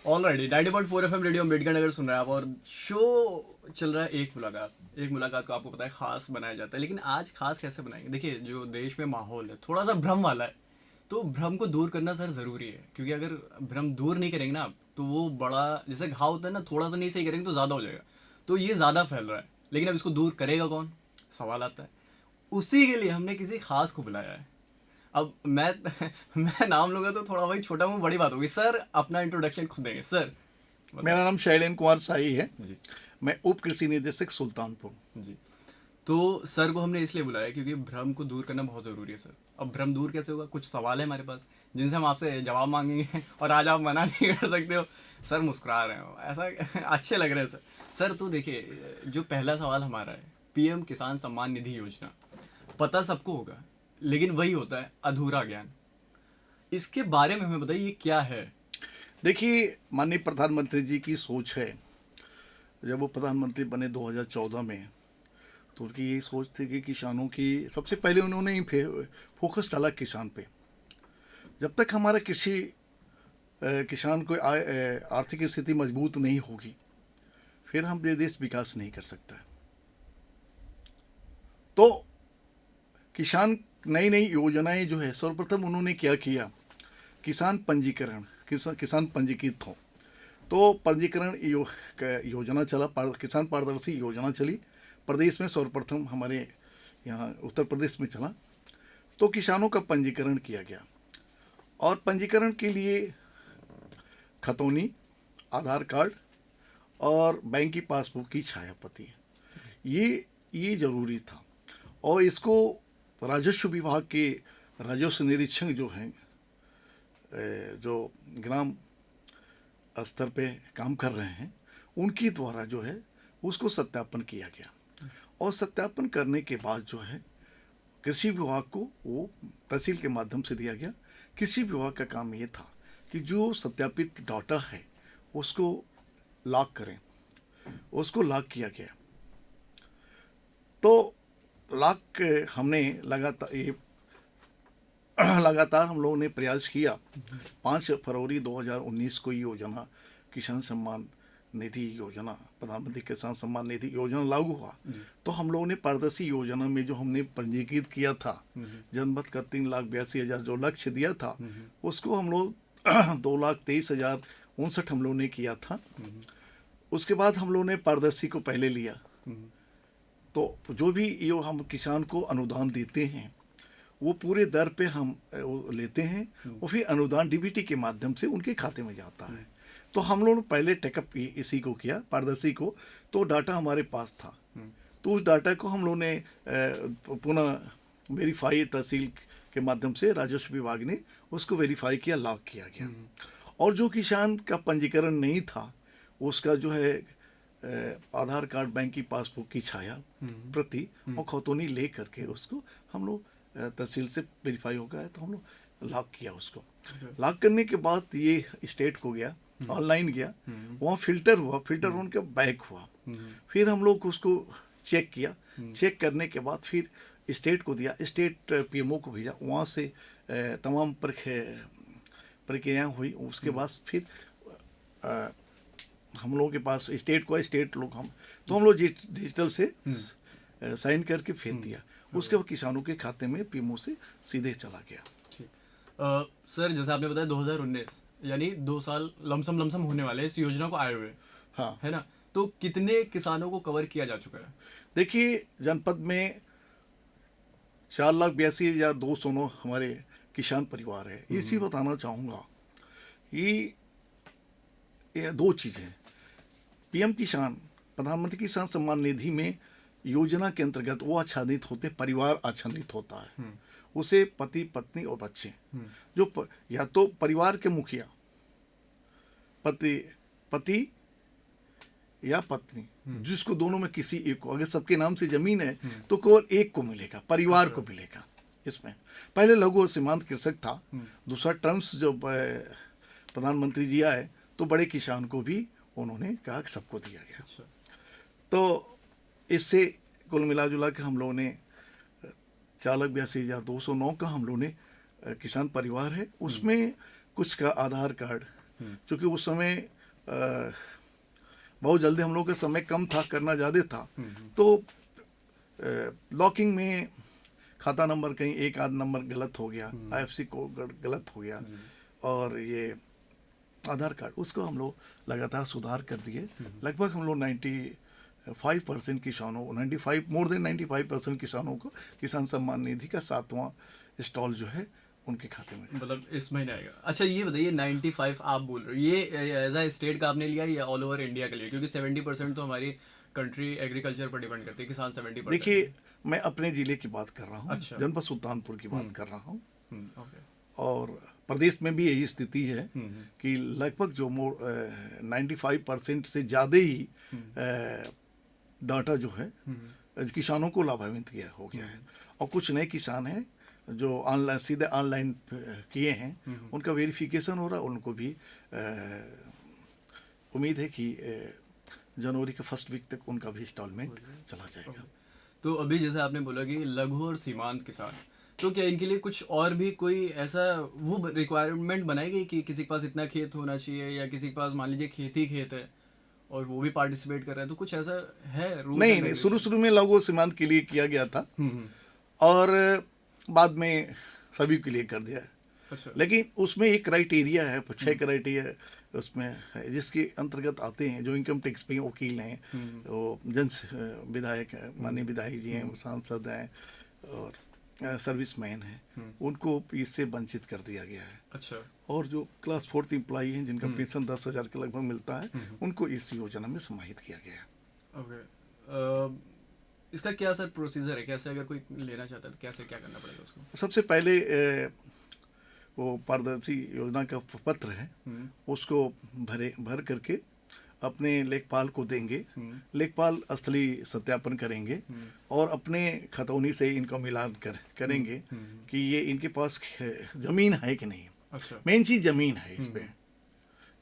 Alright 90.4 FM radio Ambedkar Nagar सुन रहे हैं आप, और शो चल रहा है एक मुलाकात को आपको पता है खास बनाया जाता है, लेकिन आज खास कैसे बनाएंगे? देखिए, जो देश में माहौल है थोड़ा सा भ्रम वाला है, तो भ्रम को दूर करना सर ज़रूरी है, क्योंकि अगर भ्रम दूर नहीं करेंगे ना आप, तो वो बड़ा जैसे घाव होता है ना, थोड़ा सा नहीं सही करेंगे तो ज़्यादा हो जाएगा, तो ये ज़्यादा फैल रहा है। लेकिन अब इसको दूर करेगा कौन, सवाल आता है। उसी के लिए हमने किसी खास को बुलाया है। अब मैं मैं नाम लूंगा तो थोड़ा भाई छोटा मुंह बड़ी बात होगी। सर अपना इंट्रोडक्शन खुद देंगे सर, मेरा बताइए। नाम शैलेंद्र कुमार शाही है। जी मैं उप कृषि निदेशक सुल्तानपुर। जी। तो सर को हमने इसलिए बुलाया क्योंकि भ्रम को दूर करना बहुत ज़रूरी है सर। अब भ्रम दूर कैसे होगा? कुछ सवाल है हमारे पास जिनसे हम आपसे जवाब मांगेंगे, और आज आप मना नहीं कर सकते हो। सर मुस्कुरा रहे हो, ऐसा अच्छे लग रहे हैं सर। सर तो देखिए, जो पहला सवाल हमारा है, पीएम किसान सम्मान निधि योजना, पता सबको होगा, लेकिन वही होता है अधूरा ज्ञान। इसके बारे में हमें बताइए, ये क्या है? देखिए, माननीय प्रधानमंत्री जी की सोच है। जब वो प्रधानमंत्री बने 2014 में, तो उनकी यही सोच थी कि किसानों की सबसे पहले उन्होंने ही फोकस डाला किसान पे। जब तक हमारा किसान को आर्थिक स्थिति मजबूत नहीं होगी, फिर हम देश विकास नहीं कर सकता है। तो किसान नई नई योजनाएं जो है, सर्वप्रथम उन्होंने क्या किया, किसान पंजीकरण, किसान पंजीकृत हो। तो पंजीकरण योजना चला, किसान पारदर्शी योजना चली प्रदेश में, सर्वप्रथम हमारे यहाँ उत्तर प्रदेश में चला। तो किसानों का पंजीकरण किया गया, और पंजीकरण के लिए खतौनी, आधार कार्ड और बैंक की पासबुक की छायाप्रति, ये जरूरी था। और इसको राजस्व विभाग के राजस्व निरीक्षक जो हैं, जो ग्राम स्तर पे काम कर रहे हैं, उनके द्वारा जो है उसको सत्यापन किया गया। और सत्यापन करने के बाद जो है कृषि विभाग को वो तहसील के माध्यम से दिया गया। कृषि विभाग का काम ये था कि जो सत्यापित डाटा है उसको लॉक करें। उसको लॉक किया गया। तो लॉक हमने लगातार हम लोगों ने प्रयास किया। 5 फरवरी 2019 को ये योजना, किसान सम्मान निधि योजना, प्रधानमंत्री किसान सम्मान निधि योजना लागू हुआ। तो हम लोगों ने पारदर्शी योजना में जो हमने पंजीकृत किया था, जनमत का 3,82,000 जो लक्ष्य दिया था, उसको हम लोग 2,23,059 हम लोगों ने किया था। उसके बाद हम लोगों ने पारदर्शी को पहले लिया। तो जो भी ये हम किसान को अनुदान देते हैं, वो पूरे दर पे हम लेते हैं, और फिर अनुदान डीबीटी के माध्यम से उनके खाते में जाता है। तो हम लोगों ने पहले टेकअप इसी को किया, पारदर्शी को। तो डाटा हमारे पास था, तो उस डाटा को हम लोगों ने पुनः वेरीफाई तहसील के माध्यम से राजस्व विभाग ने उसको वेरीफाई किया, लॉक किया गया। और जो किसान का पंजीकरण नहीं था, उसका जो है आधार कार्ड, बैंक की पासबुक की छाया प्रति और खतौनी ले करके उसको हम लोग तहसील से वेरीफाई हो गया है, तो हम लोग लॉक किया उसको। लॉक करने के बाद ये स्टेट को गया, ऑनलाइन गया, वहाँ फिल्टर हुआ, फिल्टर होने के बैक हुआ। फिर हम लोग उसको चेक किया। चेक करने के बाद फिर स्टेट को दिया, स्टेट पीएमओ को भेजा, वहाँ से तमाम प्रक्रियाएँ हुई। उसके बाद फिर हम लोगों के पास स्टेट को, स्टेट लोग हम लोग डिजिटल से साइन करके भेज दिया। उसके बाद किसानों के खाते में पीएमओ से सीधे चला गया। सर जैसे आपने बताया 2019, यानी 2 साल लमसम होने वाले इस योजना को आए हुए, हाँ, है ना? तो कितने किसानों को कवर किया जा चुका है? देखिए, जनपद में 4,82,209 हमारे किसान परिवार है। इसी बताना चाहूँगा कि ये 2 चीज़ें, पीएम किसान, प्रधानमंत्री किसान सम्मान निधि में योजना के अंतर्गत वो आच्छादित होते, परिवार आच्छादित होता है। उसे पति, पत्नी और बच्चे, जो या तो परिवार के मुखिया, पति या पत्नी, जिसको दोनों में किसी एक को, अगर सबके नाम से जमीन है तो केवल एक को मिलेगा, परिवार को मिलेगा। इसमें पहले लघु और सीमांत कृषक था। दूसरा टर्म्स जो प्रधानमंत्री जी आए, तो बड़े किसान को भी उन्होंने कहा कि सबको दिया गया। तो इससे कुल मिला जुला के हम लोगों ने 4,82,209 का हम लोगों ने किसान परिवार है। उसमें कुछ का आधार कार्ड, चूँकि उस समय बहुत जल्दी, हम लोग का समय कम था, करना ज़्यादा था, तो लॉकिंग में खाता नंबर कहीं एक आध नंबर गलत हो गया, IFSC कोड गलत हो गया, और ये आधार कार्ड, उसको हम लोग लगातार सुधार कर दिए। लगभग हम लोग 95% किसानों, 95 मोर देन 95% किसानों को किसान सम्मान निधि का 7वां स्टॉल जो है उनके खाते में। मतलब इस महीने आएगा। अच्छा ये बताइए 95 आप बोल रहे हो, ये एज अ स्टेट का आपने लिया या ऑल ओवर इंडिया के लिए? क्योंकि 70% तो हमारी कंट्री एग्रीकल्चर पर डिपेंड करती है, किसान 70%। देखिए, मैं अपने ज़िले की बात कर रहा हूँ, अच्छा। जनपद सुल्तानपुर की बात कर रहा हूँ, ओके। और प्रदेश में भी यही स्थिति है कि लगभग जो 95% से ज़्यादा ही डाटा जो है किसानों को लाभान्वित किया हो गया है। और कुछ नए किसान हैं जो ऑनलाइन, सीधे ऑनलाइन किए हैं, उनका वेरिफिकेशन हो रहा है, उनको भी उम्मीद है कि जनवरी के फर्स्ट वीक तक उनका भी इंस्टॉलमेंट चला जाएगा। तो अभी जैसे आपने बोला कि लघु और सीमांत किसान, तो क्या इनके लिए कुछ और भी कोई ऐसा वो रिक्वायरमेंट बनाई गई कि किसी के पास इतना खेत होना चाहिए, या किसी के पास मान लीजिए खेत है और वो भी पार्टिसिपेट कर रहा है, तो कुछ ऐसा है रूल? नहीं, शुरू में लघु सीमांत के लिए किया गया था, और बाद में सभी के लिए कर दिया है। अच्छा। लेकिन उसमें एक क्राइटेरिया है, 6 क्राइटेरिया उसमें है, जिसके अंतर्गत आते हैं जो इनकम टैक्स पे वकील हैं, वो विधायक हैं, माननीय विधायक जी हैं, सांसद हैं, और सर्विसमैन हैं, उनको इससे वंचित कर दिया गया है। अच्छा। और जो क्लास 4th एम्प्लॉई हैं, जिनका पेंशन 10,000 के लगभग मिलता है, उनको इस योजना में समाहित किया गया है। ओके। इसका क्या सर प्रोसीजर है? कैसे अगर कोई लेना चाहता है तो कैसे क्या करना पड़ेगा उसको? सबसे पहले वो पारदर्शी योजना का पत्र है, उसको भर करके अपने लेखपाल को देंगे। लेखपाल असली सत्यापन करेंगे और अपने खतौनी से इनका मिलान करेंगे कि ये इनके पास जमीन है कि नहीं। अच्छा। मेन चीज जमीन है इस पे।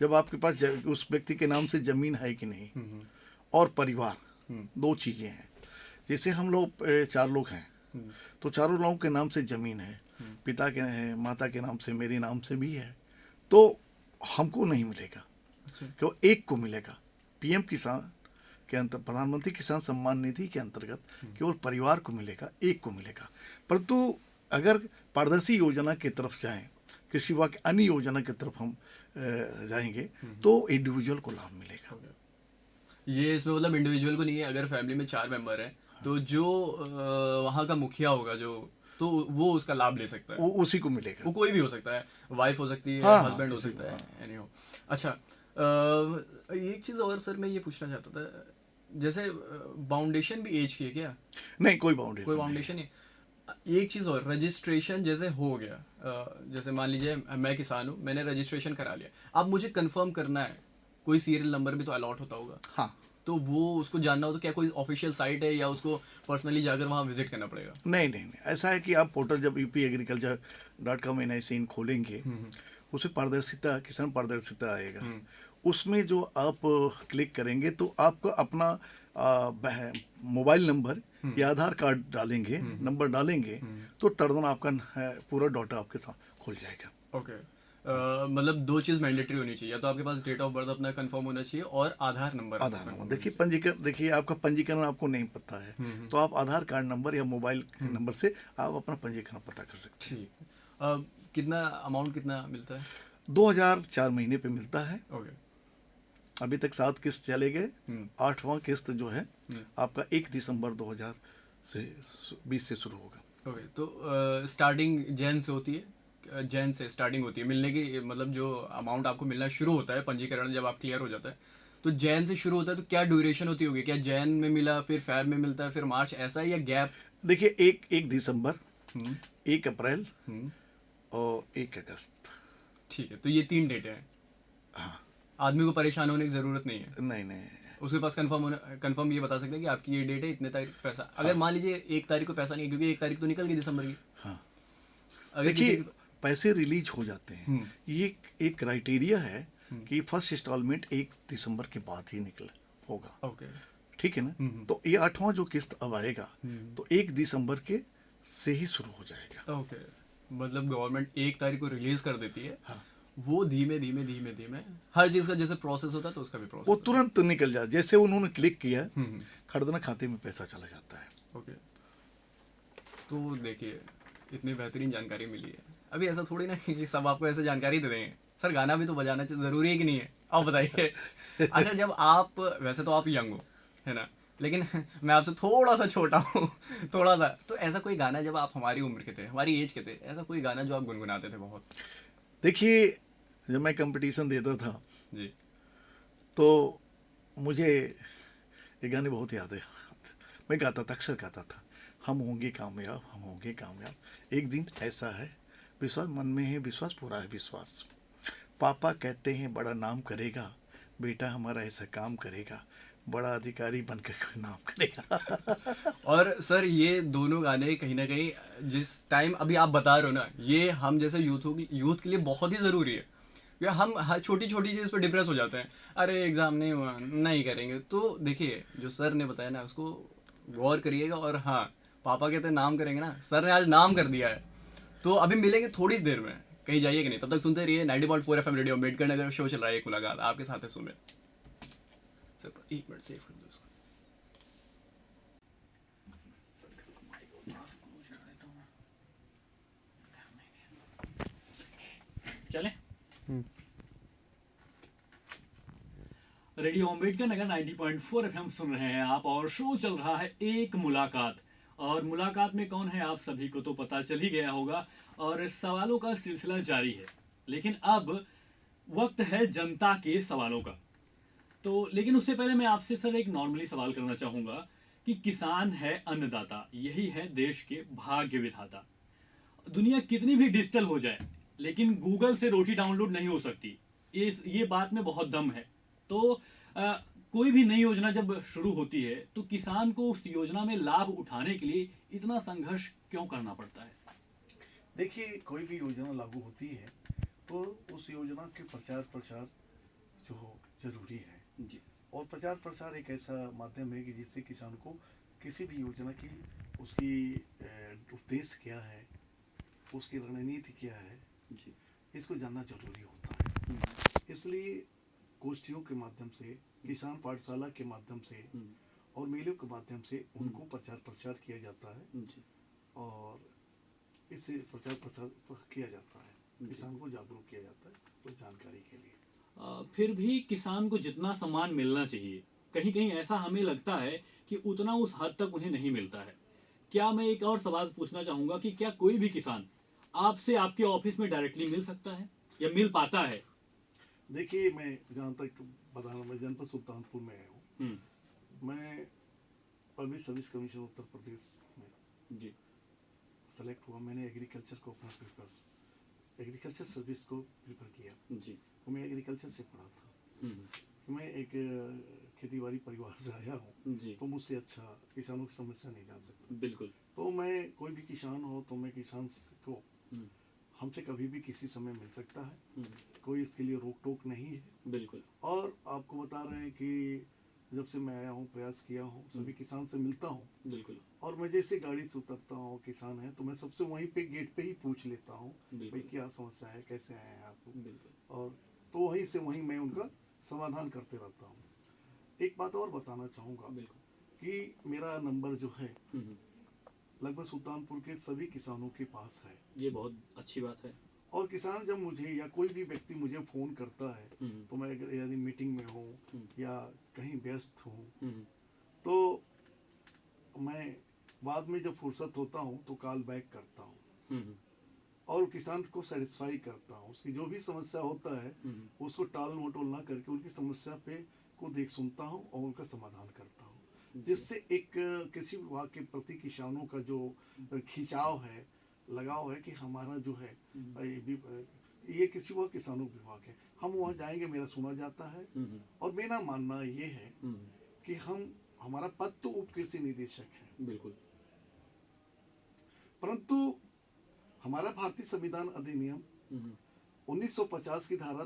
जब आपके पास उस व्यक्ति के नाम से जमीन है कि नहीं, और परिवार, 2 चीजें हैं। जैसे हम लोग 4 लोग हैं, तो चारों लोगों के नाम से जमीन है, पिता के है, माता के नाम से, मेरे नाम से भी है, तो हमको नहीं मिलेगा, केवल एक को मिलेगा। PM किसान के अंतर, प्रधानमंत्री किसान सम्मान निधि के अंतर्गत केवल परिवार को मिलेगा, एक को मिलेगा। परंतु अगर पारदर्शी योजना की तरफ जाएं, कृषि विभाग की अन्य योजना की तरफ हम जाएंगे, तो इंडिविजुअल को लाभ मिलेगा। ये इसमें मतलब इंडिविजुअल को नहीं है, अगर फैमिली में 4 मेंबर हैं, तो जो वहाँ का मुखिया होगा जो, तो वो उसका लाभ ले सकता है, वो उसी को मिलेगा। वो कोई भी हो सकता है, वाइफ हो सकती है, हाँ, हस्बैंड हो सकता है, एनी हो। अच्छा, एक चीज़ और सर मैं ये पूछना चाहता था, जैसे बाउंडेशन भी एज की है क्या? नहीं, कोई बाउंडेशन नहीं। एक चीज़ और, रजिस्ट्रेशन जैसे हो गया, जैसे मान लीजिए मैं किसान हूँ, मैंने रजिस्ट्रेशन करा लिया, अब मुझे कंफर्म करना है, कोई सीरियल नंबर भी तो अलॉट होता होगा। हाँ, तो वो उसको जानना हो तो क्या कोई ऑफिशियल साइट है, या उसको पर्सनली जाकर वहाँ विजिट करना पड़ेगा? नहीं, ऐसा है कि आप पोर्टल जब upagriculture.com NIC खोलेंगे, उसमें पारदर्शिता, किसान पारदर्शिता आएगा। उसमें जो आप क्लिक करेंगे तो आपको अपना मोबाइल नंबर या आधार कार्ड डालेंगे, नंबर डालेंगे, तो तुरंत आपका पूरा डाटा आपके साथ खुल जाएगा। ओके। मतलब 2 चीज़ मैंडेटरी होनी चाहिए, या तो आपके पास डेट ऑफ बर्थ अपना कंफर्म होना चाहिए, और आधार नंबर। देखिए, पंजीकरण, देखिए आपका पंजीकरण आपको नहीं पता है, तो आप आधार कार्ड नंबर या मोबाइल नंबर से आप अपना पंजीकरण पता कर सकते हैं। ठीक। कितना अमाउंट कितना मिलता है? 2000 4 महीने पे मिलता है। ओके। अभी तक 7 किस्त चले गए, 8वां किस्त जो है आपका 1 दिसंबर 2020 से शुरू होगा। ओके। तो स्टार्टिंग जैन से होती है, जैन से स्टार्टिंग होती है मिलने की, मतलब जो अमाउंट आपको मिलना शुरू होता है पंजीकरण जब आप क्लियर हो जाता है, तो जैन से शुरू होता है, तो क्या ड्यूरेशन होती होगी? क्या जैन में मिला, फिर फेब में मिलता है, फिर मार्च, ऐसा है या गैप? देखिए, एक दिसंबर, 1 अप्रैल और 1 अगस्त। ठीक है, तो ये 3 डेटें हैं। हाँ। आदमी को परेशान होने की ज़रूरत नहीं है। नहीं, उसके पास कंफर्म ये बता सकते हैं कि आपकी ये डेट है, इतने तारीख पैसा। अगर मान लीजिए 1 तारीख को पैसा नहीं है, क्योंकि 1 तारीख तो निकल गई दिसंबर की। हाँ, अगर देखिए, पैसे रिलीज हो जाते हैं, ये एक क्राइटेरिया है कि फर्स्ट इंस्टॉलमेंट 1 दिसंबर के बाद ही निकल होगा। ओके। ठीक है ना? तो ये 8वां जो किस्त अब आएगा, तो 1 दिसंबर के से ही शुरू हो जाएगा। ओके। मतलब गवर्नमेंट 1 तारीख को रिलीज कर देती है, हाँ। वो धीमे धीमे धीमे धीमे हर चीज का जैसे प्रोसेस होता है तो उसका भी वो प्रोसेस तुरंत निकल जाए, जैसे उन्होंने क्लिक किया हम्म। खड़दना खाते में पैसा चला जाता है। ओके, तो देखिए इतनी बेहतरीन जानकारी मिली है। अभी ऐसा थोड़ी ना कि सब आपको ऐसे जानकारी दे देंगे। सर गाना भी तो बजाना जरूरी है कि नहीं है, आप बताइए। अच्छा, जब आप वैसे तो आप यंग हो, है ना, लेकिन मैं आपसे थोड़ा सा छोटा हूँ, थोड़ा सा, तो ऐसा कोई गाना जब आप हमारी उम्र के थे, हमारी एज के थे, ऐसा कोई गाना जो आप गुनगुनाते थे बहुत? देखिए, जब मैं कंपटीशन देता था जी। तो मुझे ये गाने बहुत याद है। मैं गाता था, अक्सर गाता था, हम होंगे कामयाब, हम होंगे कामयाब, एक दिन ऐसा है, विश्वास मन में है, विश्वास पूरा है विश्वास, पापा कहते हैं बड़ा नाम करेगा, बेटा हमारा ऐसा काम करेगा, बड़ा अधिकारी बनकर कोई नाम करेगा। और सर ये दोनों गाने कहीं ना कहीं जिस टाइम अभी आप बता रहे हो ना, ये हम जैसे यूथ के लिए बहुत ही ज़रूरी है। या हम हर छोटी छोटी चीज़ पे डिप्रेस हो जाते हैं, अरे एग्ज़ाम नहीं हुआ, नहीं करेंगे। तो देखिए जो सर ने बताया ना उसको गौर करिएगा। और हाँ, पापा कहते हैं नाम करेंगे ना, सर ने आज नाम कर दिया है। तो अभी मिलेंगे थोड़ी सी देर में, कहीं जाइएगा नहीं, तब तक सुनते रहिए 90.4 FM radio. Ambedkar Nagar show चल रहा है, एक मुलाकात आपके साथ है सुमित। सर एक मिनट सेव कर दो उसको। चले रेडियो अम्बेडकर नगर 90.4 एफएम सुन रहे हैं आप, और शो चल रहा है एक मुलाकात। और मुलाकात में कौन है आप सभी को तो पता चल ही गया होगा, और सवालों का सिलसिला जारी है। लेकिन अब वक्त है जनता के सवालों का। तो लेकिन उससे पहले मैं आपसे सर एक नॉर्मली सवाल करना चाहूंगा कि किसान है अन्नदाता, यही है देश के भाग्य विधाता। दुनिया कितनी भी डिजिटल हो जाए, लेकिन गूगल से रोटी डाउनलोड नहीं हो सकती। ये बात में बहुत दम है। तो कोई भी नई योजना जब शुरू होती है तो किसान को उस योजना में लाभ उठाने के लिए इतना संघर्ष क्यों करना पड़ता है? देखिए, कोई भी योजना लागू होती है तो उस योजना के प्रचार प्रसार जो जरूरी है, जी और प्रचार प्रसार एक ऐसा माध्यम है कि जिससे किसान को किसी भी योजना की उसकी उद्देश्य क्या है, उसकी रणनीति क्या है, जी इसको जानना जरूरी होता है। इसलिए गोष्ठियों के माध्यम से, किसान पाठशाला के माध्यम से और मेलों के माध्यम से उनको प्रचार प्रसार किया जाता है, जी और इससे प्रचार प्रसार किया जाता है, किसान को जागरूक किया जाता है तो जानकारी के लिए। फिर भी किसान को जितना सम्मान मिलना चाहिए, कहीं कहीं ऐसा हमें लगता है कि उतना उस हद तक उन्हें नहीं मिलता है। क्या मैं एक और सवाल पूछना चाहूंगा कि क्या कोई भी किसान आपसे आपके ऑफिस में डायरेक्टली मिल सकता है या मिल पाता है? देखिए, मैं जहाँ तक बताना, मैं जनपद सुल्तानपुर में आया हूँ। मैं public service commission Uttar Pradesh में जी सेलेक्ट हुआ। मैंने एग्रीकल्चर को अपना प्रिफर, एग्रीकल्चर सर्विस को प्रिफर किया। जी तो मैं एग्रीकल्चर से पढ़ा था। मैं एक खेती बाड़ी परिवार से आया हूँ, जी तो मुझसे अच्छा किसानों की समस्या नहीं जान सकता। बिल्कुल। तो मैं, कोई भी किसान हो तो मैं किसान को हमसे कभी भी किसी समय मिल सकता है, कोई इसके लिए रोक टोक नहीं है। बिल्कुल। और आपको बता रहे हैं कि जब से मैं आया हूँ, प्रयास किया हूँ, सभी किसान से मिलता हूँ। बिल्कुल। और मैं जैसे गाड़ी से उतरता हूँ, किसान है तो मैं सबसे वहीं पे गेट पे ही पूछ लेता हूँ, भाई क्या समस्या है, कैसे आए हैं आप। बिल्कुल। और तो वहीं से वहीं मैं उनका समाधान करते रहता हूँ। एक बात और बताना चाहूँगा कि मेरा नंबर जो है लगभग सुल्तानपुर के सभी किसानों के पास है। ये बहुत अच्छी बात है। और किसान जब मुझे या कोई भी व्यक्ति मुझे फोन करता है, तो मैं अगर यदि मीटिंग में हूँ या कहीं व्यस्त हूँ, तो मैं बाद में जब फुर्सत होता हूँ तो कॉल बैक करता हूँ और किसान को सेटिस्फाई करता हूँ। उसकी जो भी समस्या होता है उसको टाल मटोल ना करके उनकी समस्या पे को देख सुनता हूँ और उनका समाधान करता हूँ, जिससे एक कृषि विभाग के प्रति किसानों का जो खिंचाव है, लगाव है कि हमारा जो है ये कृषि विभाग किसानों विभाग है, हम वहाँ जाएंगे, मेरा सुना जाता है। और मेरा मानना ये है कि हमारा पद तो उप कृषि निदेशक है, बिल्कुल, परंतु हमारा भारतीय संविधान अधिनियम 1950 की धारा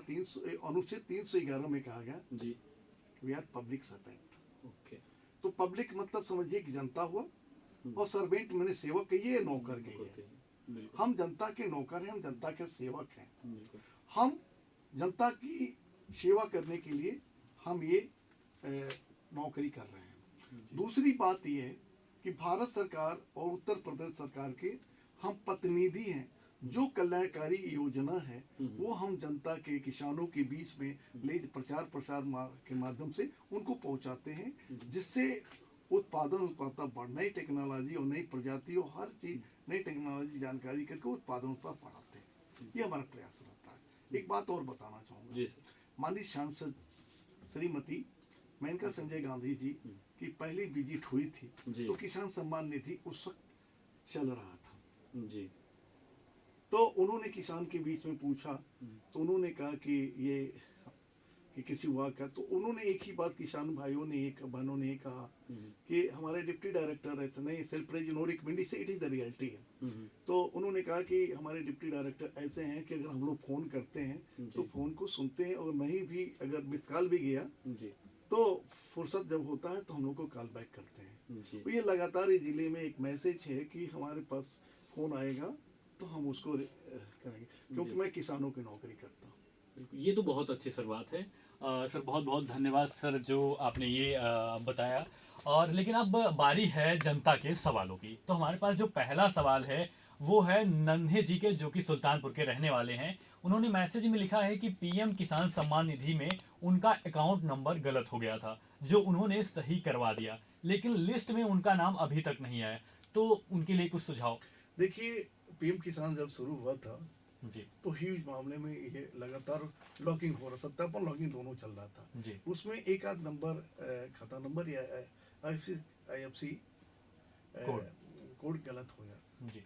अनुच्छेद 311 में कहा गया जी, we are public servant. Okay. तो पब्लिक मतलब समझिए कि जनता हुआ, और सर्वेंट मैंने सेवक कहिए, नौकर कहिए। हम जनता के नौकर हैं, हम जनता के सेवक हैं। हम जनता की सेवा करने के लिए हम ये नौकरी कर रहे हैं। दूसरी बात ये है कि भारत सरकार और उत्तर प्रदेश सरकार के हम प्रतिनिधि हैं। जो कल्याणकारी योजना है वो हम जनता के, किसानों के बीच में ले प्रचार प्रसार के माध्यम से उनको पहुंचाते हैं, जिससे उत्पादन बढ़, नई टेक्नोलॉजी और नई प्रजातियों हर चीज नई टेक्नोलॉजी जानकारी करके उत्पादन बढ़ाते हैं। ये हमारा प्रयास रहता है। एक बात और बताना चाहूँगा, माननीय सांसद श्रीमती मेनका संजय गांधी जी की पहली विजिट हुई थी तो किसान सम्मान निधि उस वक्त चल रहा था जी। तो उन्होंने किसान के बीच में पूछा तो उन्होंने कहा कि ये कि किसी हुआ का, तो उन्होंने एक ही बात किसान भाइयों ने बहनों ने कहा कि हमारे डिप्टी डायरेक्टर ऐसे नहीं, सेल्फ नो रिकमेंड से इट इज द रियलिटी है। तो उन्होंने कहा कि हमारे डिप्टी डायरेक्टर ऐसे हैं कि अगर हम लोग फोन करते हैं तो फोन को सुनते हैं और नहीं भी अगर मिस कॉल भी गया तो फुर्सत जब होता है तो हम लोग को कॉल बैक करते हैं। तो ये लगातार इस जिले में एक मैसेज है कि हमारे पास फोन आएगा तो हम उसको करेंगे, क्योंकि मैं किसानों की नौकरी करता हूँ। ये तो बहुत अच्छी सर बात है। सर बहुत बहुत धन्यवाद सर जो आपने ये बताया। और लेकिन अब बारी है जनता के सवालों की। तो हमारे पास जो पहला सवाल है वो है नन्हे जी के, जो कि सुल्तानपुर के रहने वाले हैं। उन्होंने मैसेज में लिखा है कि पीएम किसान सम्मान निधि में उनका अकाउंट नंबर गलत हो गया था, जो उन्होंने सही करवा दिया, लेकिन लिस्ट में उनका नाम अभी तक नहीं आया। तो उनके लिए कुछ सुझाव। देखिए, पीएम किसान जब शुरू हुआ था जी तो ह्यूज मामले में ये लगातार लॉगिंग हो रहा, सत्यापन लॉगिंग दोनों चल रहा था जी। उसमें एक आध नंबर, खाता नंबर या IFC कोड गलत हो गया जी।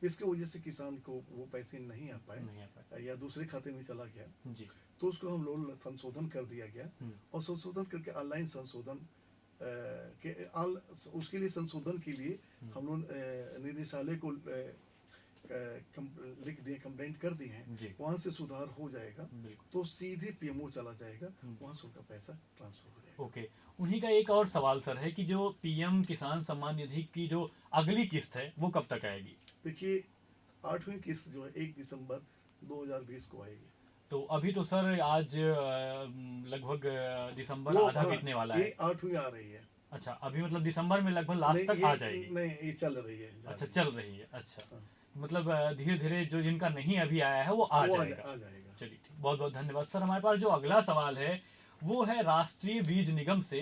इसके वजह से किसान को वो पैसे नहीं आ पाए या दूसरे खाते में चला गया जी। तो उसको हम लोग संशोधन कर दिया गया और संशोधन करके ऑनलाइन संशोधन उसके लिए संशोधन के लिए हम लोग निदेशालय को लिख दिए, कंप्लेंट कर दी है, वहाँ से सुधार हो जाएगा तो सीधे पीएमओ चला जाएगा, वहाँ से उनका पैसा ट्रांसफर हो जाएगा। ओके। उन्हीं का एक और सवाल सर है कि जो पीएम किसान सम्मान निधि की जो अगली किस्त है वो कब तक आएगी? देखिए, 8वीं किस्त जो है 1 दिसंबर 2020 को आएगी। तो अभी तो सर आज लगभग दिसंबर आधा बीतने वाला है। ये 8वीं आ रही है। अच्छा, अभी मतलब दिसंबर में लगभग लास्ट तक आ जाएगी? नहीं, ये चल रही है। अच्छा, चल रही है। अच्छा, मतलब धीरे धीरे जो जिनका नहीं अभी आया है वो आ जाएगा। चलिए, ठीक, बहुत बहुत धन्यवाद सर। हमारे पास जो अगला सवाल है वो है राष्ट्रीय बीज निगम से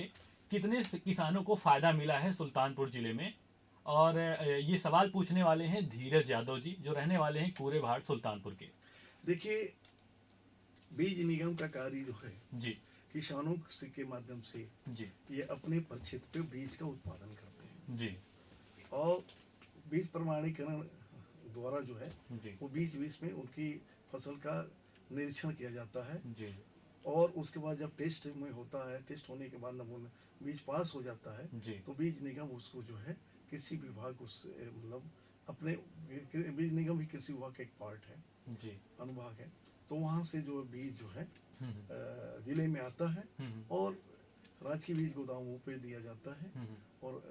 कितने किसानों को फायदा मिला है सुल्तानपुर जिले में। और ये सवाल पूछने वाले हैं धीरज यादव जी, जो रहने वाले हैं कूरेभाट सुल्तानपुर के। देखिए, बीज निगम का कार्य जो है जी, किसानों के माध्यम से जी, ये अपने परिक्षेत्र पे बीज का उत्पादन करते हैं जी, और बीज प्रमाणीकरण द्वारा जो है जी, वो बीच बीच में उनकी फसल का निरीक्षण किया जाता है जी, और उसके बाद जब टेस्ट में होता है, टेस्ट होने के बाद नमूना बीज पास हो जाता है जी, तो बीज निगम उसको जो है कृषि विभाग उस मतलब अपने बीज निगम भी कृषि विभाग का एक पार्ट है, जी, अनुभाग है। तो वहाँ से जो बीज जो है जिले में आता है और राजकीय बीज गोदामों पे दिया जाता है। और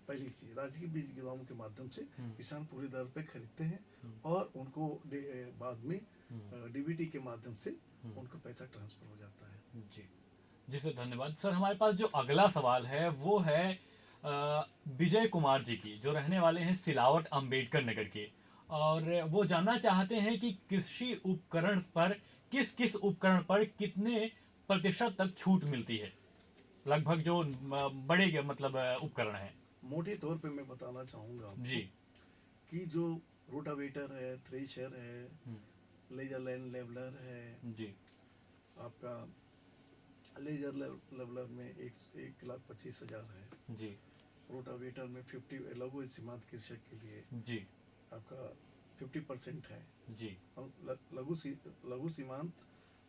पहली चीज, राजकीय बीज गोदामों के माध्यम से किसान पूरे दर पे खरीदते हैं और उनको बाद में डीबीटी के माध्यम से उनको पैसा ट्रांसफर हो जाता है। जी जी सर, धन्यवाद सर। हमारे पास जो अगला सवाल है वो है विजय कुमार जी की, जो रहने वाले हैं सिलावट अंबेडकर नगर के। और वो जानना चाहते हैं कि कृषि उपकरण पर किस किस उपकरण पर कितने प्रतिशत तक छूट मिलती है, लगभग जो बड़े मतलब उपकरण हैं। मोटे तौर पे मैं बताना चाहूँगा जी कि जो रोटावेटर है, थ्रेशर है, लेजर लैंड लेवलर है, जी, आपका लेजर लेवलर में 1,25,000 है जी, रोटावेटर में 50 लघु सीमांत कृषक के लिए जी, आपका 50% है जी, लघु सीमांत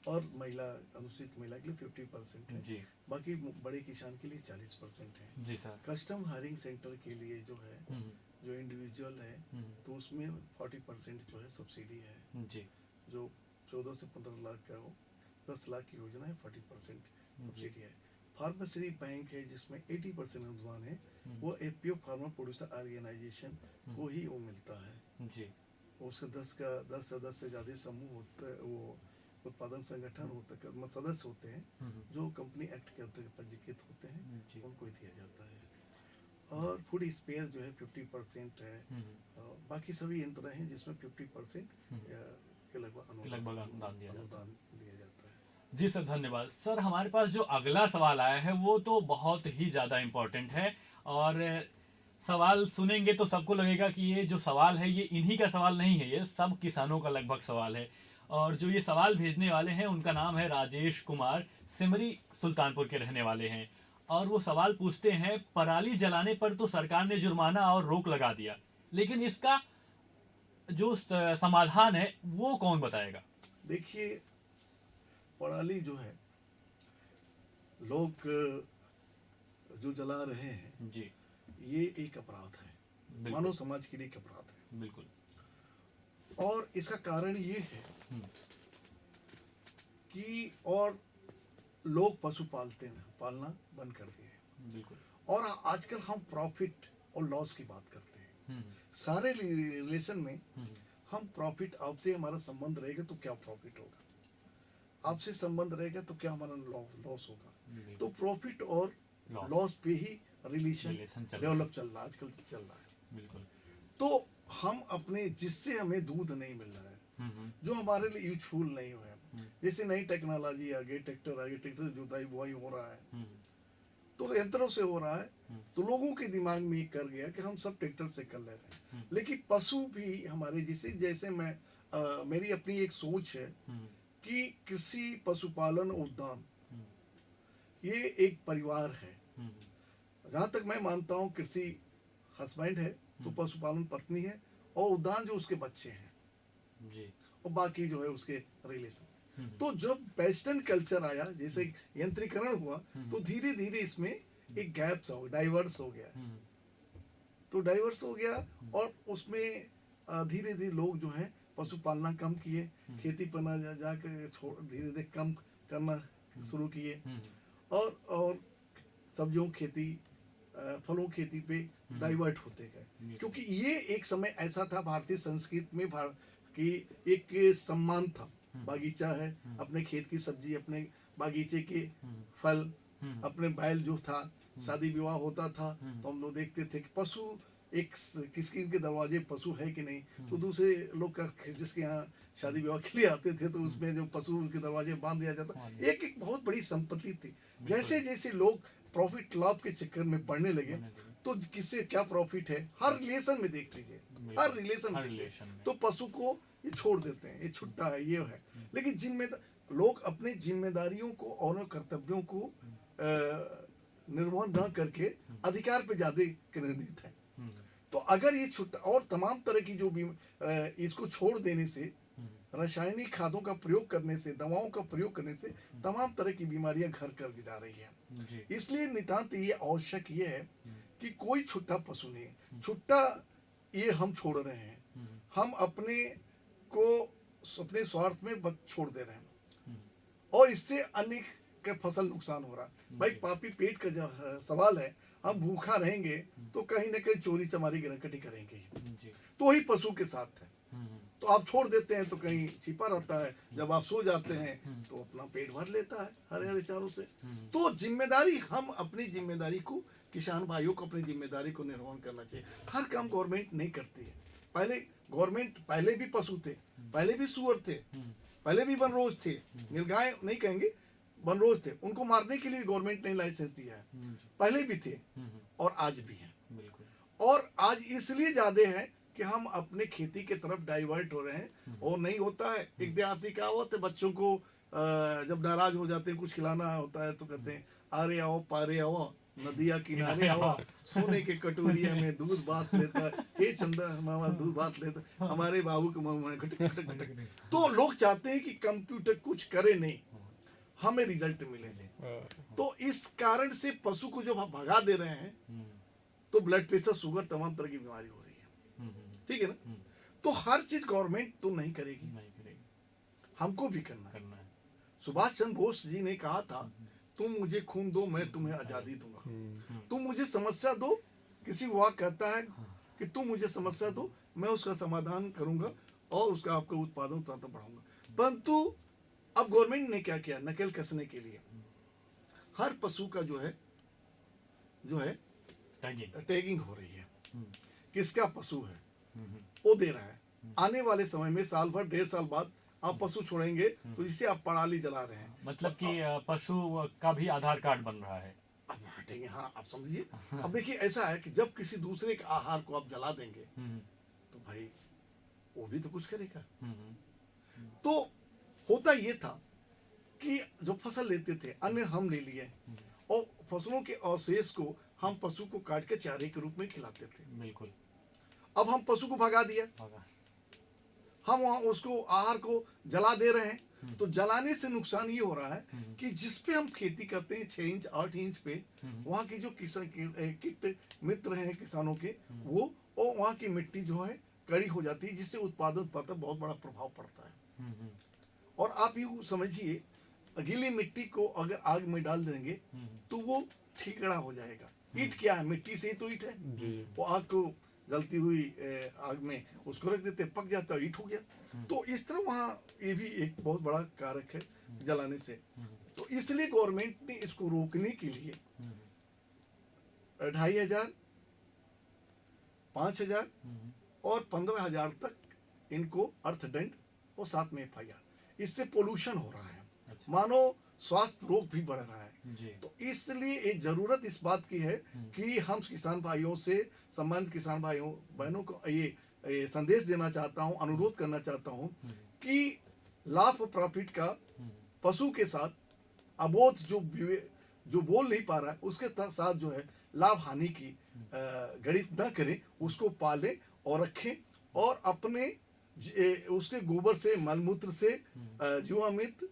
और महिला अनुसूचित महिला के लिए 50% है जी, बाकी बड़े किसान के लिए 40% है। जी सर। कस्टम हायरिंग सेंटर के लिए जो है जो इंडिविजुअल है तो उसमें 40% जो है सब्सिडी है। जी, जो 14 से 15 लाख का हो 10 लाख की योजना है, 40% सब्सिडी है। फार्मेसी बैंक है जिसमें 80% अनुदान है, वो एपीओ फार्मर प्रोड्यूसर ऑर्गेनाइजेशन को ही वो मिलता है। जी, उसका 10 सदस्य से ज़्यादा समूह होता है, वो उत्पादन संगठन होते हैं, सदस्य होते हैं जो कंपनी एक्ट के अंतर्गत पंजीकृत होते हैं, जी। उनको ही दिया जाता है। और फूड स्पेयर जो है 50% है, और बाकी सभी यंत्र हैं जिसमें 50% के लगभग अनुदान दिया जाता है। दिया जाता है। जी सर, धन्यवाद सर। हमारे पास जो अगला सवाल आया है वो तो बहुत ही ज़्यादा इम्पोर्टेंट है, और सवाल सुनेंगे तो सबको लगेगा कि ये जो सवाल है ये इन्हीं का सवाल नहीं है, ये सब किसानों का लगभग सवाल है। और जो ये सवाल भेजने वाले हैं उनका नाम है राजेश कुमार, सिमरी सुल्तानपुर के रहने वाले हैं। और वो सवाल पूछते हैं, पराली जलाने पर तो सरकार ने जुर्माना और रोक लगा दिया, लेकिन इसका जो समाधान है वो कौन बताएगा? देखिए, पराली जो है लोग जो जला रहे हैं जी, ये एक अपराध है, बिल्कुल। मानव समाज के लिए एक अपराध है। बिल्कुल। और इसका कारण ये है कि और लोग पशु पालना बंद कर दिए हैं। बिल्कुल। और आजकल हम प्रॉफिट और लॉस की बात करते हैं। सारे रिलेशन में हम प्रॉफिट, आपसे हमारा संबंध रहेगा तो क्या प्रॉफिट होगा, आपसे संबंध रहेगा तो क्या हमारा लॉस होगा। तो प्रॉफिट और लॉस पे ही रिलेशन डेवलप चल रहा है, आजकल चल रहा है। बिल्कुल। तो हम अपने, जिससे हमें दूध नहीं मिल रहा है, जो हमारे लिए यूजफुल नहीं हुआ है, जैसे नई टेक्नोलॉजी आ गई, ट्रैक्टर आ गए, ट्रैक्टर से जुताई बुआई हो रहा है, तो यंत्रों से हो रहा है, तो लोगों के दिमाग में ये कर गया कि हम सब ट्रैक्टर से कर ले रहे हैं। लेकिन पशु भी हमारे जैसे मैं मेरी अपनी एक सोच है कि कृषि पशुपालन उद्यान ये एक परिवार है। जहाँ तक मैं मानता हूँ, कृषि हस्बैंड है तो पशुपालन पत्नी है, और उद्यान जो उसके बच्चे हैं जी। और बाकी जो है उसके रिलेशन। तो जब वेस्टर्न कल्चर आया, जैसे यंत्रीकरण हुआ, तो धीरे धीरे इसमें एक गैप्स हो, डाइवर्स हो गया। तो डाइवर्स हो गया, और उसमें धीरे धीरे लोग जो है पशुपालना कम किए, खेती पना जाकर छोड़ धीरे धीरे कम करना शुरू किए, और सब्जियों खेती, फलों खेती पे डाइवर्ट होते गए। क्योंकि ये एक समय ऐसा था भारतीय संस्कृति में कि एक सम्मान था, बागीचा है, अपने खेत की सब्जी, अपने बागीचे के फल, अपने बैल जो था, शादी विवाह होता था तो हम लोग देखते थे कि पशु एक किसके के दरवाजे पशु है कि नहीं, तो दूसरे लोग का जिसके यहाँ शादी विवाह के लिए आते थे तो उसमें जो पशु उसके दरवाजे बांध दिया जाता, एक बहुत बड़ी संपत्ति थी। जैसे जैसे लोग प्रॉफिट लाभ के चक्कर में पड़ने लगे, तो किससे क्या प्रॉफिट है, हर रिलेशन में देख लीजिए, हर रिलेशन में तो पशु को ये छोड़ देते हैं, ये छुट्टा है, ये है। लेकिन लोग अपने जिम्मेदारियों को और कर्तव्यों को निर्वहन न करके अधिकार पे ज्यादा केंद्रित है। तो अगर ये छुट्टा और तमाम तरह की जो भी इसको छोड़ देने से, रासायनिक खादों का प्रयोग करने से, दवाओं का प्रयोग करने से तमाम तरह की बीमारियां घर कर जा रही हैं। इसलिए नितांत ये आवश्यक ये है कि कोई छुट्टा पशु नहीं, छुट्टा ये हम छोड़ रहे हैं, हम अपने को अपने स्वार्थ में छोड़ दे रहे हैं, और इससे अन्य का फसल नुकसान हो रहा है। भाई पापी पेट का जो सवाल है, हम भूखा रहेंगे तो कहीं ना कहीं चोरी चमारी गिरकटी करेंगे, तो वही पशु के साथ है। तो आप छोड़ देते हैं तो कहीं छिपा रहता है, जब आप सो जाते हैं तो अपना पेट भर लेता है हरे हरे चारों से। तो जिम्मेदारी, हम अपनी जिम्मेदारी को, किसान भाइयों को अपनी जिम्मेदारी को निर्वहन करना चाहिए। हर काम गवर्नमेंट नहीं करती है। पहले भी पशु थे, पहले भी सुअर थे, पहले भी वनरोज थे, नीलगाय नहीं कहेंगे, वनरोज थे, उनको मारने के लिए गवर्नमेंट ने लाइसेंस दिया है, पहले भी थे और आज भी है। और आज इसलिए ज्यादा है कि हम अपने खेती के तरफ डाइवर्ट हो रहे हैं, और नहीं होता है। एक देहाती कहावत है, बच्चों को जब नाराज हो जाते हैं, कुछ खिलाना होता है तो कहते हैं, आरे आओ पारे आओ, नदिया किनारे आओ, सोने के कटोरिया में दूध बात लेता, हे चंदा मामा दूध बात लेता, हमारे बाबू के मुंह में खटक खटक खटक। तो लोग चाहते हैं कि कंप्यूटर कुछ करे नहीं, हमें रिजल्ट मिले। तो इस कारण से पशु को जब हम भगा दे रहे हैं तो ब्लड प्रेशर, शुगर, तमाम तरह की बीमारी हो रही है। ठीक है ना। तो हर चीज गवर्नमेंट तो नहीं करेगी, हमको भी करना है। सुभाष चंद्र बोस जी ने कहा था, तुम मुझे खून दो, मैं तुम्हें आजादी दूंगा। तुम मुझे समस्या दो, किसी युवा कहता है कि तुम मुझे समस्या दो, मैं उसका समाधान करूंगा और उसका आपका उत्पादन तुरंत बढ़ाऊंगा। परंतु अब गवर्नमेंट ने क्या किया, नकेल कसने के लिए हर पशु का जो है टैगिंग हो रही है, किसका पशु है वो दे रहा है। आने वाले समय में साल भर 1.5 साल बाद आप पशु छोड़ेंगे तो इससे आप पराली जला रहे हैं, मतलब कि पशु का भी आधार कार्ड बन रहा है। अब हटेंगे, हाँ आप समझिए। अब देखिए ऐसा है कि जब किसी दूसरे के आहार को आप जला देंगे तो भाई वो भी तो कुछ करेगा। तो होता ये था कि जो फसल लेते थे अन्न हम ले लिए और फसलों के अवशेष को हम पशु को काट के चारे के रूप में खिलाते थे। बिल्कुल। अब हम पशु को भगा दिया, हम वहां उसको आहार को जला दे रहे हैं। तो जलाने से नुकसान ये हो रहा है कि जिस पे हम खेती करते हैं 6 इंच 8 इंच पे, वहाँ की जो किसान कीट मित्र हैं किसानों के, वो और वहाँ की मिट्टी जो है कड़ी हो जाती है, जिससे उत्पादन पर बहुत बड़ा प्रभाव पड़ता है। और आप यूँ समझिए गीली मिट्टी को अगर आग में डाल देंगे तो वो ठीकरा हो जाएगा। ईंट क्या है, मिट्टी से ही तो ईंट है। वो आग को जलती हुई आग में उसको रख देते, पक जाता है, ईंट हो गया। तो इस तरह वहाँ ये भी एक बहुत बड़ा कारक है जलाने से। तो इसलिए गवर्नमेंट ने इसको रोकने के लिए 2500, 5000 और 15000 तक इनको अर्थदंड और साथ में FIR। इससे पोल्यूशन हो रहा है, मानो स्वास्थ्य रोग भी बढ़ रहा है। तो इसलिए एक जरूरत इस बात की है कि हम किसान भाइयों से, सम्मानित किसान भाइयों बहनों को ये संदेश देना चाहता हूं, अनुरोध करना चाहता हूं कि लाभ और प्रॉफिट का पशु के साथ अबोध जो बोल नहीं पा रहा है उसके साथ जो है लाभ हानि की गणित न करें, उसको पालें और रखें और अपने उसके गोबर से, मलमूत्र से जीवामृत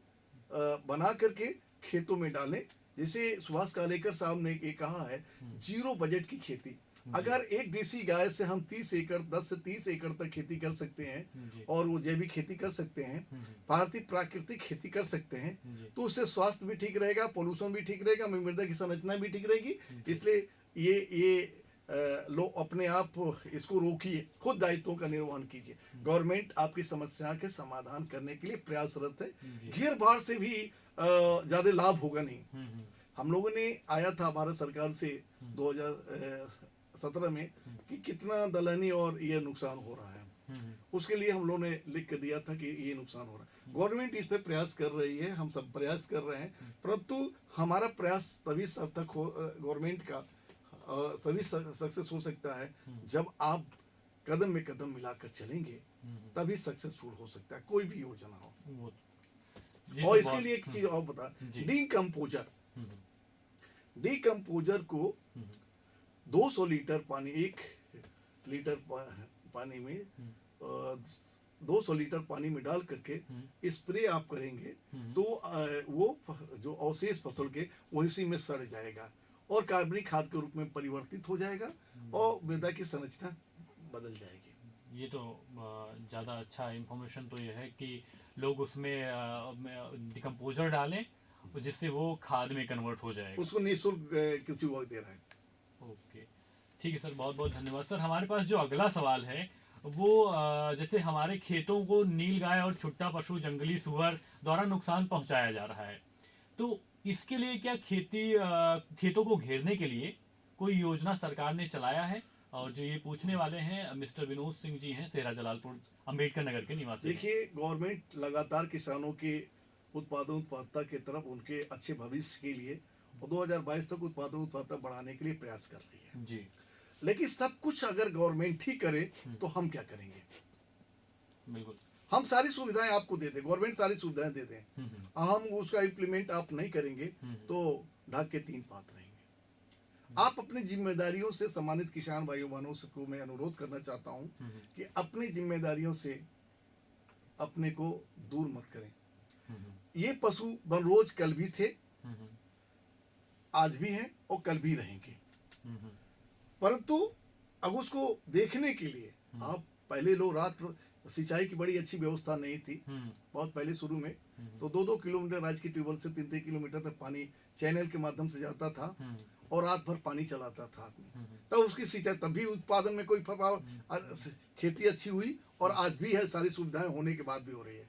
बना करके खेतों में डालें। जैसे सुभाष कालेकर साहब ने ये कहा है, 0 बजट की खेती। अगर एक देसी गाय से हम 30 एकड़ 10 से 30 एकड़ तक खेती कर सकते हैं और वो जैविक खेती कर सकते हैं, भारतीय प्राकृतिक खेती कर सकते हैं, तो उससे स्वास्थ्य भी ठीक रहेगा, पोल्यूशन भी ठीक रहेगा, मृदा की संरचना भी ठीक रहेगी। इसलिए ये लोग अपने आप इसको रोकिए, खुद दायित्वों का निर्वहन कीजिए। गवर्नमेंट आपकी समस्या के समाधान करने के लिए प्रयासरत है। घेर बाढ़ से भी ज्यादा लाभ होगा नहीं। हम लोगों ने आया था भारत सरकार से 2017 में कि कितना दलहनी और ये नुकसान हो रहा है, उसके लिए हम लोगों ने लिख कर दिया था कि ये नुकसान हो रहा है। गवर्नमेंट इस पे प्रयास कर रही है, हम सब प्रयास कर रहे हैं, परंतु हमारा प्रयास तभी सार्थक हो, गवर्नमेंट का तभी सक्सेस हो सकता है जब आप कदम में कदम मिलाकर चलेंगे, तभी सक्सेसफुल हो सकता है कोई भी योजना हो। और इसके लिए एक चीज और बता, डीकम्पोजर को 200 लीटर पानी, 1 लीटर पानी में 200 लीटर पानी में डाल करके स्प्रे आप करेंगे तो वो जो अवशेष फसल के वो इसी में सड़ जाएगा और कार्बनिक खाद के रूप में परिवर्तित हो जाएगा और मृदा की संरचना बदल जाएगी। ये तो ज़्यादा अच्छा इंफॉर्मेशन तो ये है कि लोग उसमें डिकम्पोजर डालें जिससे वो खाद में कन्वर्ट हो जाएगा। उसको निःशुल्क किसी को दे रहा है। ओके, ठीक है सर, बहुत बहुत धन्यवाद सर। हमारे पास जो अगला सवाल है वो जैसे हमारे खेतों को नीलगाय और छुट्टा पशु, जंगली सुअर द्वारा नुकसान पहुंचाया जा रहा है, तो इसके लिए क्या खेतों को घेरने के लिए कोई योजना सरकार ने चलाया है? और जो ये पूछने वाले हैं मिस्टर विनोद सिंह जी हैं, सेरा जलालपुर अंबेडकर नगर के निवासी। देखिए, गवर्नमेंट लगातार किसानों के उत्पादकता के तरफ, उनके अच्छे भविष्य के लिए और 2022 तक उत्पादकता बढ़ाने के लिए प्रयास कर रही है जी। लेकिन सब कुछ अगर गवर्नमेंट ही करे तो हम क्या करेंगे? बिल्कुल, हम सारी सुविधाएं आपको दे दें, गवर्नमेंट सारी सुविधाएं दे दें, हम उसका इम्प्लीमेंट आप नहीं करेंगे तो ढाक के 3 पात रहेंगे। आप अपनी जिम्मेदारियों से, सम्मानित किसान भाइयों बहनों को मैं अनुरोध करना चाहता हूं कि अपनी जिम्मेदारियों से अपने को दूर मत करें। ये पशु बनरोज कल भी थे, आज भी हैं और कल भी रहेंगे, परंतु अब उसको देखने के लिए आप पहले लोग रात सिंचाई की बड़ी अच्छी व्यवस्था नहीं थी, बहुत पहले शुरू में तो 2-2 किलोमीटर राज्य की ट्यूबवेल से 3-3 किलोमीटर तक पानी चैनल के माध्यम से जाता था और रात भर पानी चलाता था आदमी, तब उसकी सिंचाई, तब भी उत्पादन में कोई प्रभाव, खेती अच्छी हुई और आज भी है, सारी सुविधाएं होने के बाद भी हो रही है,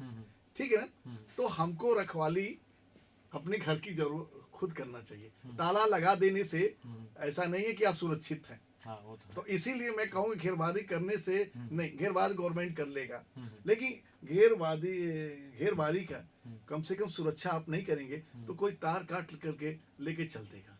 ठीक है ना? तो हमको रखवाली अपने घर की जरूर खुद करना चाहिए। ताला लगा देने से ऐसा नहीं है कि आप सुरक्षित हैं। हाँ वो तो तो इसीलिए मैं कहूँ घेरबादी करने से नहीं, घेरबाद गवर्नमेंट कर लेगा, लेकिन घेरबारी का कम से कम सुरक्षा आप नहीं करेंगे तो कोई तार काट करके लेके चल देगा।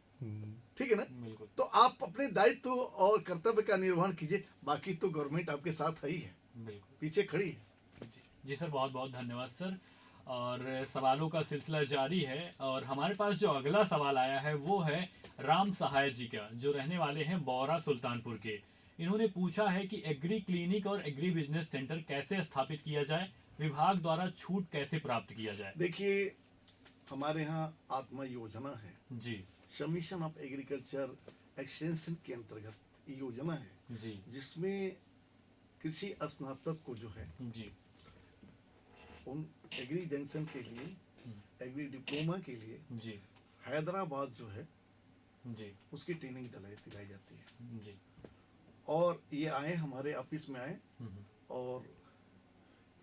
ठीक है ना? बिल्कुल तो आप अपने दायित्व और कर्तव्य का निर्वहन कीजिए, बाकी तो गवर्नमेंट आपके साथ ही है, बिल्कुल। पीछे खड़ी है। जी सर, बहुत बहुत धन्यवाद सर। और सवालों का सिलसिला जारी है और हमारे पास जो अगला सवाल आया है वो है राम सहाय जी का, जो रहने वाले हैं बौरा सुल्तानपुर के। इन्होंने पूछा है कि एग्री क्लिनिक और एग्री बिजनेस सेंटर कैसे स्थापित किया जाए, विभाग द्वारा छूट कैसे प्राप्त किया जाए। देखिए, हमारे यहाँ आत्मा योजना है, जी सबमिशन ऑफ एग्रीकल्चर एक्सटेंशन के अंतर्गत ये योजना है, जी जिसमें कृषि स्नातक को जो है जी उन एग्री जंक्शन के लिए, एग्री डिप्लोमा के लिए जी हैदराबाद जो है जी उसकी ट्रेनिंग दिलाई जाती है। जी और ये आए हमारे ऑफिस में आए और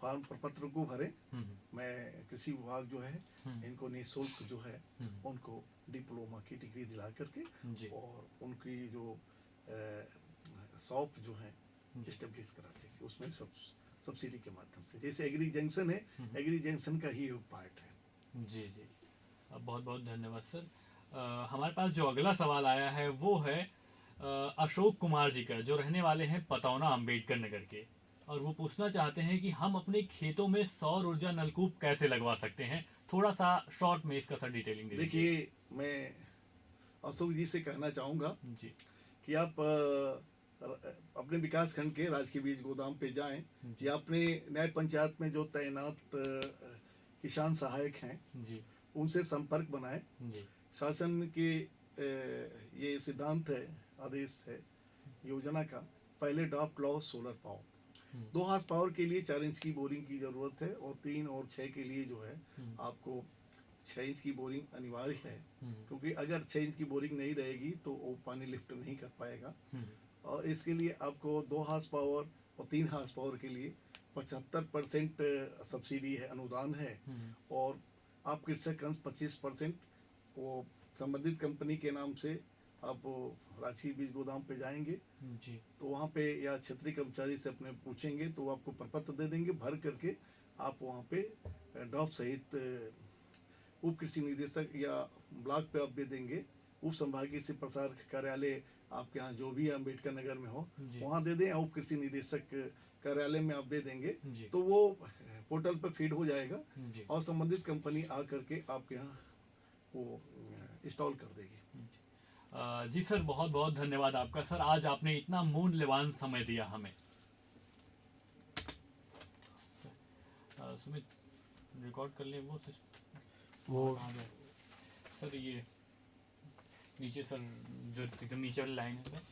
फॉर्म प्रपत्र को भरे। मैं कृषि विभाग जो है इनको निःशुल्क जो है उनको डिप्लोमा की डिग्री दिला करके जी और उनकी जो शॉप जो है इस्टेब्लिश कराते हैं, उसमें सब सब्सिडी के माध्यम से, जैसे एग्री जंक्शन है, एग्री जंक्शन का ही एक पार्ट है। जी जी बहुत बहुत धन्यवाद सर। हमारे पास जो अगला सवाल आया है वो है अशोक कुमार जी का, जो रहने वाले हैं पतौना अंबेडकर नगर के, और वो पूछना चाहते हैं कि हम अपने खेतों में सौर ऊर्जा नलकूप कैसे लगवा सकते हैं। थोड़ा सा शॉर्ट में इसका सर डिटेलिंग दे दीजिए। देखिए, मैं अशोक जी से कहना चाहूँगा जी कि आप अपने विकास खंड के राजकीय बीज गोदाम पे जाएं या अपने न्याय पंचायत में जो तैनात किसान सहायक हैं जी उनसे संपर्क बनाएं। जी शासन के ये सिद्धांत है, आदेश है योजना का, पहले draft law solar power 2 horse power के लिए 4 इंच की बोरिंग की जरूरत है, और 3 और 6 के लिए जो है आपको 6 इंच की बोरिंग अनिवार्य है, क्योंकि अगर 6 इंच की बोरिंग नहीं रहेगी तो वो पानी लिफ्ट नहीं कर पाएगा। और इसके लिए आपको 2 हार्स पावर और 3 हार्स पावर के लिए 75% सब्सिडी है, अनुदान है, और आप कृषक अंश 25% वो संबंधित कंपनी के नाम से आप राजकीय बीज गोदाम पे जाएंगे जी तो वहाँ पे या क्षेत्रीय कर्मचारी से अपने पूछेंगे तो वो आपको प्रपत्र दे देंगे, भर करके आप वहाँ पे ड्राफ्ट सहित उप कृषि निदेशक या ब्लॉक पे आप दे देंगे, उप संभागीय से प्रसार कार्यालय आपके यहाँ जो भी अम्बेडकर नगर में हो वहाँ दे दें, उप कृषि निदेशक कार्यालय में आप दे देंगे तो वो पोर्टल पर फीड हो जाएगा और संबंधित कंपनी आ करके आपके यहाँ वो इंस्टॉल कर देगी। जी सर, बहुत बहुत धन्यवाद आपका सर, आज आपने इतना मूल्यवान समय दिया हमें। सुमित रिकॉर्ड कर ले वो आ गया सर, ये नीचे सर जो एकदम नीचे वाली लाइन है सर,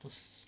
तो